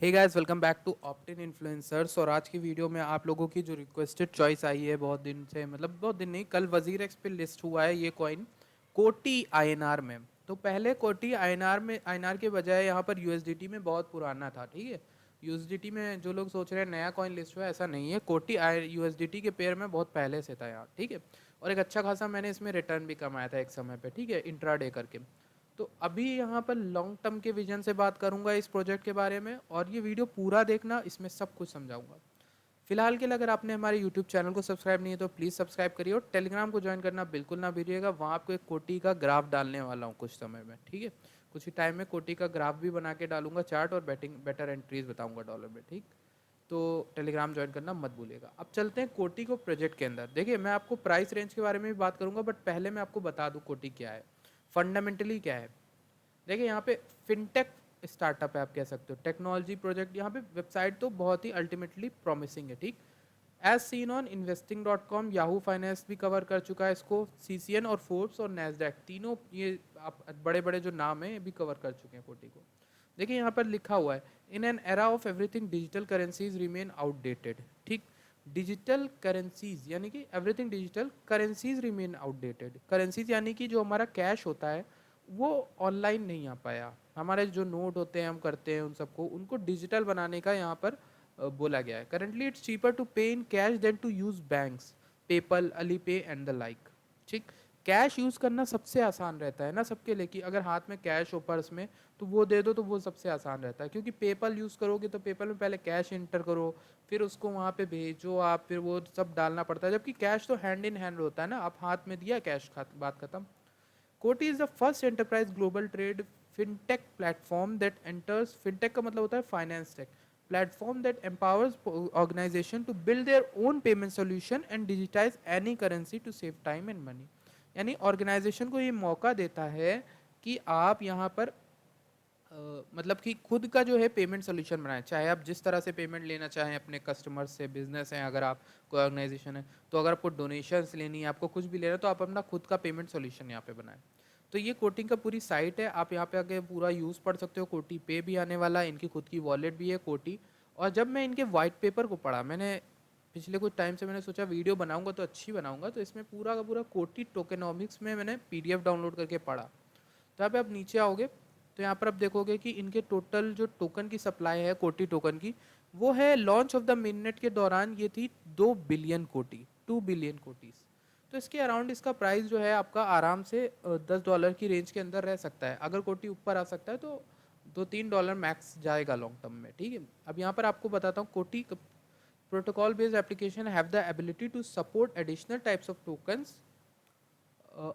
Hey guys, welcome back to Optin influencers. और आज की वीडियो में आप लोगों की जो रिक्वेस्टेड चॉइस आई है बहुत दिन से, मतलब बहुत दिन नहीं, कल वजीर एक्स पे लिस्ट हुआ है ये कॉइन कोटी आईएनआर में। तो पहले कोटी आईएनआर में आईएनआर के बजाय यहाँ पर यूएसडीटी में बहुत पुराना था। ठीक है, यूएसडीटी में जो लोग सोच रहे हैं नया कॉइन लिस्ट हुआ है, ऐसा नहीं है। कोटी यूएसडीटी के पेयर में बहुत पहले से था यहाँ। ठीक है, और एक अच्छा खासा मैंने इसमें रिटर्न भी कमाया था एक समय पे। ठीक है, इंट्राडे करके। तो अभी यहाँ पर लॉन्ग टर्म के विजन से बात करूंगा इस प्रोजेक्ट के बारे में, और ये वीडियो पूरा देखना, इसमें सब कुछ समझाऊंगा। फिलहाल के लिए अगर आपने हमारे यूट्यूब चैनल को सब्सक्राइब नहीं है तो प्लीज़ सब्सक्राइब करिए, और टेलीग्राम को ज्वाइन करना बिल्कुल ना भूलिएगा। वहाँ आपको एक कोटी का ग्राफ डालने वाला हूँ कुछ समय में। ठीक है, कुछ ही टाइम में कोटी का ग्राफ भी बना के डालूंगा, चार्ट और बैटिंग बेटर एंट्रीज बताऊंगा डॉलर में। ठीक, तो टेलीग्राम ज्वाइन करना मत भूलिएगा। अब चलते हैं कोटी को प्रोजेक्ट के अंदर। देखिए, मैं आपको प्राइस रेंज के बारे में भी बात करूंगा, बट पहले मैं आपको बता दूं कोटी क्या है, फंडामेंटली क्या है। देखिए, यहाँ पे फिनटेक स्टार्टअप है, आप कह सकते हो टेक्नोलॉजी प्रोजेक्ट। यहाँ पे वेबसाइट तो बहुत ही अल्टीमेटली प्रॉमिसिंग है। ठीक, as seen on investing dot com, Yahoo finance भी कवर कर चुका है इसको, सीसीएन और फोर्ब्स और नैसडैक, तीनों ये आप बड़े बड़े जो नाम हैं ये भी कवर कर चुके हैं कोटी को। देखिए, यहाँ पर लिखा हुआ है in an era of everything digital currencies remain outdated. ठीक, डिजिटल करेंसीज यानी कि everything digital, currencies remain outdated. Currencies यानी कि जो हमारा कैश होता है वो ऑनलाइन नहीं आ पाया। हमारे जो नोट होते हैं हम करते हैं उन सबको, उनको डिजिटल बनाने का यहाँ पर बोला गया है। Currently it's cheaper to pay in cash than to use banks, PayPal, Alipay and the like. ठीक, कैश यूज़ करना सबसे आसान रहता है ना सबके लिए, कि अगर हाथ में कैश हो पर्स में तो वो दे दो, तो वो सबसे आसान रहता है। क्योंकि पेपल यूज़ करोगे तो पेपल में पहले कैश इंटर करो, फिर उसको वहाँ पे भेजो आप, फिर वो सब डालना पड़ता है। जबकि कैश तो हैंड इन हैंड होता है ना, आप हाथ में दिया कैश, बात खत्म। Coti is the first enterprise global trade fintech platform that enters, fintech का मतलब होता है finance tech, platform that empowers organization to build their own payment solution and digitize any currency to save time and money. यानी organization को ये मौका देता है कि आप यहाँ पर मतलब कि खुद का जो है पेमेंट सोल्यूशन बनाएं। चाहे आप जिस तरह से पेमेंट लेना चाहें अपने कस्टमर्स से, बिजनेस है अगर आप, कोई ऑर्गेनाइजेशन है, तो अगर आपको डोनेशंस लेनी है, आपको कुछ भी लेना है, तो आप अपना खुद का पेमेंट सोल्यूशन यहाँ पे बनाएं। तो ये कोटिंग का पूरी साइट है, आप यहाँ पे आके पूरा यूज़ पढ़ सकते हो। कोटी पे भी आने वाला है, इनकी खुद की वॉलेट भी है कोटी। और जब मैं इनके वाइट पेपर को पढ़ा, मैंने पिछले कुछ टाइम से मैंने सोचा वीडियो बनाऊंगा तो अच्छी बनाऊंगा, तो इसमें पूरा का पूरा कोटी टोकेनॉमिक्स में मैंने पीडीएफ डाउनलोड करके पढ़ा। तो यहाँ पे आप नीचे आओगे तो यहाँ पर आप देखोगे कि इनके टोटल जो टोकन की सप्लाई है कोटी टोकन की, वो है लॉन्च ऑफ द मिननेट के दौरान ये थी 2 बिलियन कोटी, 2 बिलियन कोटीज। तो इसके अराउंड इसका प्राइस जो है आपका आराम से $10 की रेंज के अंदर रह सकता है। अगर कोटी ऊपर आ सकता है तो $2-3 मैक्स जाएगा लॉन्ग टर्म में। ठीक है, अब यहाँ पर आपको बताता हूँ Coti protocol based application have the ability to support additional types of tokens,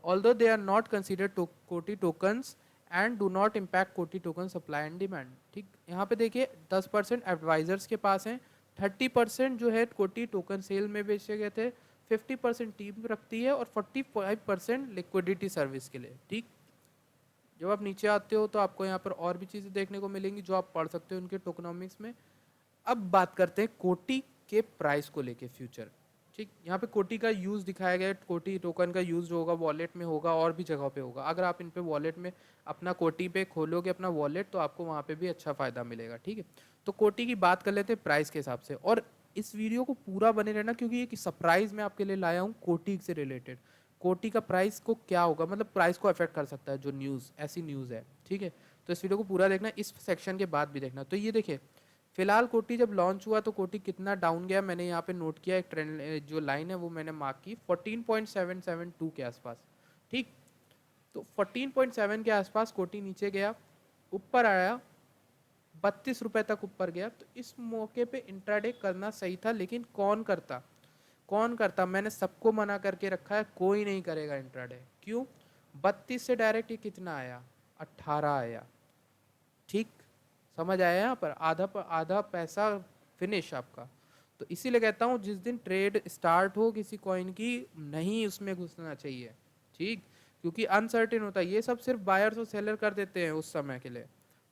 although they are not considered कोटी tokens and do not impact कोटी token supply and demand। ठीक, यहाँ पे देखिए 10% एडवाइजर्स के पास हैं, 30% जो है कोटी टोकन सेल में बेचे गए थे, 50% टीम रखती है, और 45% लिक्विडिटी सर्विस के लिए। ठीक, जब आप नीचे आते हो तो आपको यहाँ पर और भी चीज़ें देखने को मिलेंगी जो आप पढ़ सकते हो उनके टोकनॉमिक्स में। अब बात करते हैं कोटी के प्राइस को लेके फ्यूचर। ठीक, यहाँ पे कोटी का यूज़ दिखाया गया है। कोटी टोकन का यूज़ होगा वॉलेट में, होगा और भी जगहों पे होगा। अगर आप इन पे वॉलेट में अपना कोटी पे खोलोगे अपना वॉलेट, तो आपको वहाँ पे भी अच्छा फ़ायदा मिलेगा। ठीक है, तो कोटी की बात कर लेते हैं प्राइस के हिसाब से, और इस वीडियो को पूरा बने रहना क्योंकि ये सरप्राइज मैं आपके लिए लाया हूँ कोटी से रिलेटेड। कोटी का प्राइस को क्या होगा, मतलब प्राइस को अफेक्ट कर सकता है जो न्यूज़, ऐसी न्यूज़ है। ठीक है, तो इस वीडियो को पूरा देखना, इस सेक्शन के बाद भी देखना। तो ये देखिए, फिलहाल कोटी जब लॉन्च हुआ तो कोटी कितना डाउन गया, मैंने यहाँ पे नोट किया, एक ट्रेंड जो लाइन है वो मैंने मार्क की 14.772 के आसपास। ठीक, तो 14.7 के आसपास कोटी नीचे गया, ऊपर आया 32 रुपए तक ऊपर गया। तो इस मौके पे इंट्राडे करना सही था, लेकिन कौन करता, कौन करता, मैंने सबको मना करके रखा है, कोई नहीं करेगा इंट्राडे। क्यों? 32 से डायरेक्ट ये कितना आया, 18 आया। ठीक, समझ आया यहाँ पर, आधा पैसा फिनिश आपका। तो इसीलिए कहता हूँ जिस दिन ट्रेड स्टार्ट हो किसी कॉइन की, नहीं उसमें घुसना चाहिए। ठीक, क्योंकि अनसर्टेन होता है, ये सब सिर्फ बायर्स और सेलर कर देते हैं उस समय के लिए,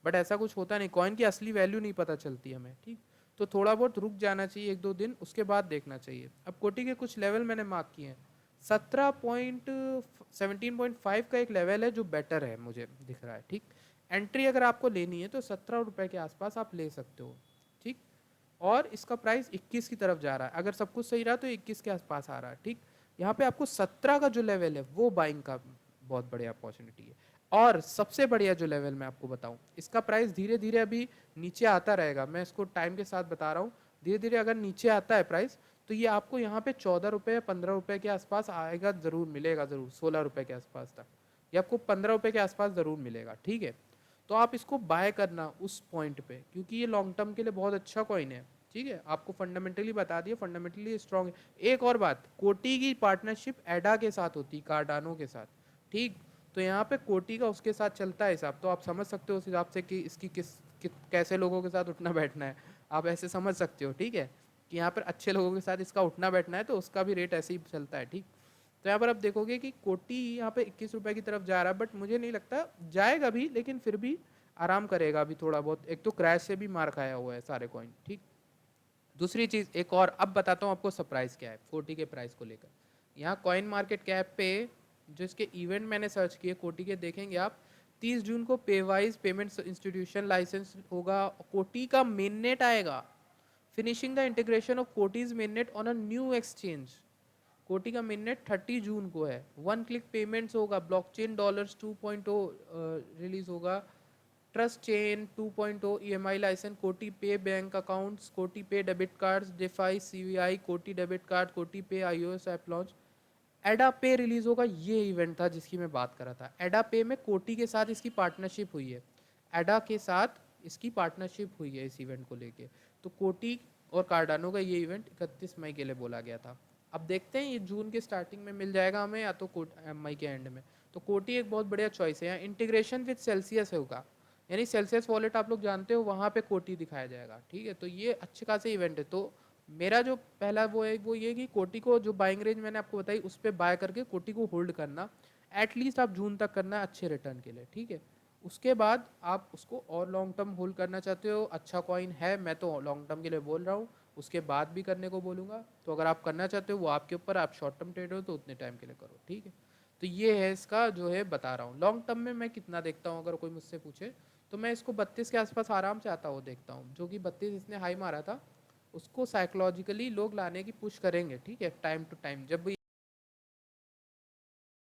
बट ऐसा कुछ होता नहीं, कॉइन की असली वैल्यू नहीं पता चलती हमें। ठीक, तो थोड़ा बहुत रुक जाना चाहिए 1-2 दिन, उसके बाद देखना चाहिए। अब कोटी के कुछ लेवल मैंने मार्क किए हैं। 17.5 का एक लेवल है जो बेटर है, मुझे दिख रहा है। ठीक, एंट्री अगर आपको लेनी है तो 17 रुपये के आसपास आप ले सकते हो, ठीक। और इसका प्राइस 21 की तरफ जा रहा है, अगर सब कुछ सही रहा तो 21 के आसपास आ रहा है, ठीक। यहाँ पे आपको 17 का जो लेवल है वो बाइंग का बहुत बढ़िया अपॉर्चुनिटी है। और सबसे बढ़िया जो लेवल मैं आपको बताऊं, इसका प्राइस धीरे धीरे अभी नीचे आता रहेगा, मैं इसको टाइम के साथ बता रहा हूँ। धीरे धीरे अगर नीचे आता है प्राइस, तो ये आपको यहाँ पे 14 रुपये या 15 रुपये के आसपास आएगा, ज़रूर मिलेगा, ज़रूर 16 रुपये के आसपास तक, ये आपको 15 रुपये के आसपास ज़रूर मिलेगा, ठीक है। तो आप इसको बाय करना उस पॉइंट पे, क्योंकि ये लॉन्ग टर्म के लिए बहुत अच्छा कॉइन है, ठीक है। आपको फंडामेंटली बता दिया, फंडामेंटली स्ट्रॉन्ग है। एक और बात, कोटी की पार्टनरशिप एडा के साथ होती, कार्डानो के साथ, ठीक। तो यहाँ पे कोटी का उसके साथ चलता है हिसाब, तो आप समझ सकते हो उस हिसाब से कि इसकी कैसे लोगों के साथ उठना बैठना है, आप ऐसे समझ सकते हो, ठीक है। कि यहाँ पर अच्छे लोगों के साथ इसका उठना बैठना है, तो उसका भी रेट ऐसे ही चलता है, ठीक। तो यहाँ पर आप देखोगे कि कोटी यहाँ पे 21 रुपये की तरफ जा रहा है, बट मुझे नहीं लगता जाएगा भी, लेकिन फिर भी आराम करेगा अभी थोड़ा बहुत, एक तो क्रैश से भी मार खाया हुआ है सारे कॉइन, ठीक। दूसरी चीज़ एक और अब बताता हूँ आपको सरप्राइज क्या है कोटी के प्राइस को लेकर। यहाँ कॉइन मार्केट कैप पे जो इसके इवेंट मैंने सर्च किए कोटी के, देखेंगे आप 30 जून को पेवाइज पेमेंट्स इंस्टीट्यूशन लाइसेंस होगा, कोटी का मेन नेट आएगा, finishing the integration of Coti's mainnet on a new exchange. Coti का मेन नेट 30 जून को है, वन क्लिक पेमेंट्स होगा, ब्लॉकचेन डॉलर्स 2.0 रिलीज होगा, trust chain 2.0, EMI licence, Coti pay bank accounts, Coti pay debit cards, DeFi CVI, Coti debit card, Coti pay iOS app launch, एडा पे release होगा। ये event था जिसकी मैं बात कर रहा था, एडा पे में कोटी के साथ इसकी पार्टनरशिप हुई है, एडा के साथ इसकी पार्टनरशिप हुई है इस इवेंट को लेके। तो कोटी और कार्डानो का ये इवेंट 31 मई के लिए बोला गया था। अब देखते हैं ये जून के स्टार्टिंग में मिल जाएगा हमें या तो मई के एंड में। तो कोटी एक बहुत बढ़िया चॉइस है। यहाँ इंटीग्रेशन विद सेल्सियस होगा, यानी सेल्सियस वॉलेट आप लोग जानते हो, वहाँ पे कोटी दिखाया जाएगा, ठीक है। तो ये अच्छे खासे इवेंट है। तो मेरा जो पहला वो ये कि कोटी को जो बाइंग रेंज मैंने आपको बताई उस पर बाय करके कोटी को होल्ड करना, एटलीस्ट आप जून तक करना है अच्छे रिटर्न के लिए, ठीक है। उसके बाद आप उसको और लॉन्ग टर्म होल्ड करना चाहते हो, अच्छा कॉइन है, मैं तो लॉन्ग टर्म के लिए बोल रहा हूँ, उसके बाद भी करने को बोलूँगा। तो अगर आप करना चाहते हो वो आपके ऊपर, आप शॉर्ट टर्म ट्रेड हो तो उतने टाइम के लिए करो, ठीक है। तो ये है इसका जो है बता रहा हूँ। लॉन्ग टर्म में मैं कितना देखता हूँ अगर कोई मुझसे पूछे, तो मैं इसको 32 के आसपास आराम से आता हुआ देखता हूँ, जो कि 32 इसने हाई मारा था, उसको साइकोलॉजिकली लोग लाने की पुश करेंगे, ठीक है, टाइम टू टाइम जब